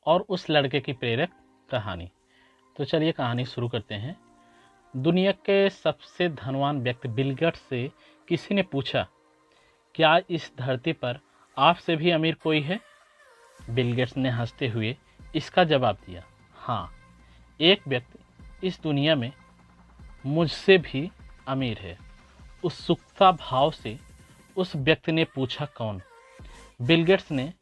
और उस लड़के की प्रेरक कहानी। तो चलिए कहानी शुरू करते हैं। दुनिया के सबसे धनवान व्यक्ति बिल गेट्स से किसी ने पूछा, क्या इस धरती पर आपसे भी अमीर कोई है? बिल गेट्स ने हंसते हुए इसका जवाब दिया, हाँ, एक व्यक्ति इस दुनिया में मुझसे भी अमीर है। उत्सुकता भाव से उस व्यक्ति ने पूछा, कौन? बिल गेट्स ने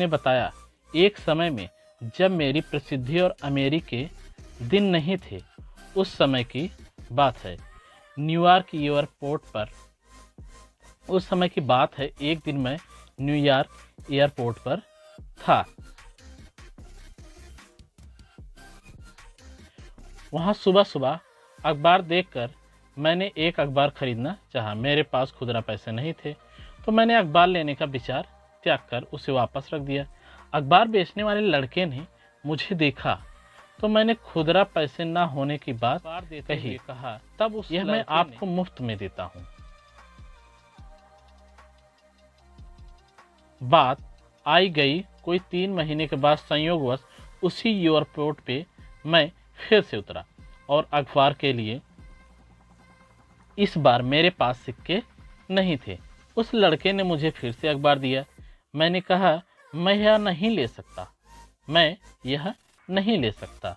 बताया, एक समय में जब मेरी प्रसिद्धि और अमीरी के दिन नहीं थे, उस समय की बात है। न्यूयॉर्क एयरपोर्ट पर उस समय की बात है, एक दिन मैं न्यूयॉर्क एयरपोर्ट पर था। वहाँ सुबह सुबह अखबार देखकर मैंने एक अखबार खरीदना चाहा। मेरे पास खुदरा पैसे नहीं थे, तो मैंने अखबार लेने का विचार त्याग कर उसे वापस रख दिया। अखबार बेचने वाले लड़के ने मुझे देखा तो मैंने खुदरा पैसे ना होने की बात कहा, तब यह मैं आपको मुफ्त में देता हूँ। बात आई गई कोई 3 महीने के बाद संयोगवश उसी एयरपोर्ट पे मैं फिर से उतरा और अखबार के लिए इस बार मेरे पास सिक्के नहीं थे। उस लड़के ने मुझे फिर से अखबार दिया। मैंने कहा, मैं यह नहीं ले सकता।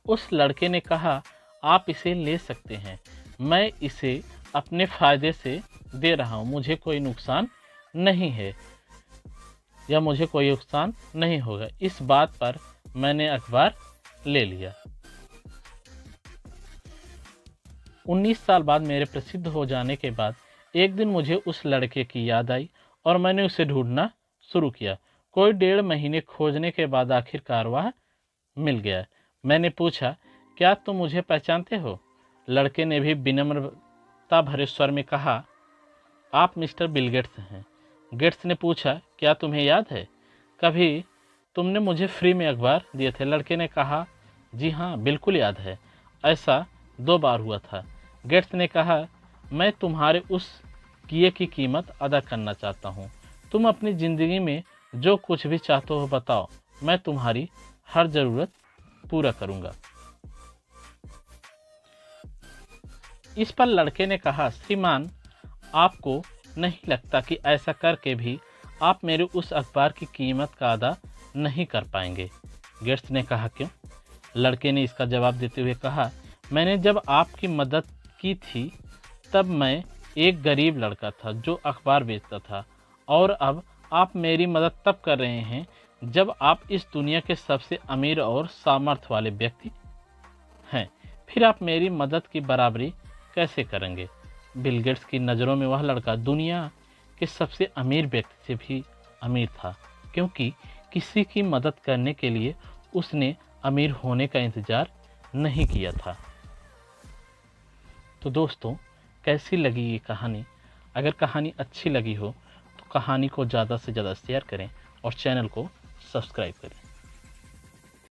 उस लड़के ने कहा, आप इसे ले सकते हैं, मैं इसे अपने फायदे से दे रहा हूँ, मुझे कोई नुकसान नहीं है या मुझे कोई नुकसान नहीं होगा। इस बात पर मैंने अखबार ले लिया। 19 साल बाद मेरे प्रसिद्ध हो जाने के बाद एक दिन मुझे उस लड़के की याद आई और मैंने उसे ढूंढना शुरू किया। कोई 1.5 महीने खोजने के बाद आखिरकार वह मिल गया। मैंने पूछा, क्या तुम मुझे पहचानते हो? लड़के ने भी विनम्रता भरे स्वर में कहा, आप मिस्टर बिल गेट्स हैं। गेट्स ने पूछा, क्या तुम्हें याद है, कभी तुमने मुझे फ्री में अखबार दिए थे? लड़के ने कहा, जी हाँ, बिल्कुल याद है, ऐसा 2 बार हुआ था। गेट्स ने कहा, मैं तुम्हारे उस किए की कीमत अदा करना चाहता हूँ। तुम अपनी ज़िंदगी में जो कुछ भी चाहते हो बताओ, मैं तुम्हारी हर ज़रूरत पूरा करूँगा। इस पर लड़के ने कहा, श्रीमान, आपको नहीं लगता कि ऐसा करके भी आप मेरे उस अखबार की कीमत का अदा नहीं कर पाएंगे? गेट्स ने कहा, क्यों? लड़के ने इसका जवाब देते हुए कहा, मैंने जब आपकी मदद की थी तब मैं एक गरीब लड़का था जो अखबार बेचता था, और अब आप मेरी मदद तब कर रहे हैं जब आप इस दुनिया के सबसे अमीर और सामर्थ्य वाले व्यक्ति हैं। फिर आप मेरी मदद की बराबरी कैसे करेंगे? बिल गेट्स की नज़रों में वह लड़का दुनिया के सबसे अमीर व्यक्ति से भी अमीर था, क्योंकि किसी की मदद करने के लिए उसने अमीर होने का इंतज़ार नहीं किया था। तो दोस्तों, कैसी लगी ये कहानी? अगर कहानी अच्छी लगी हो तो कहानी को ज़्यादा से ज़्यादा शेयर करें और चैनल को सब्सक्राइब करें।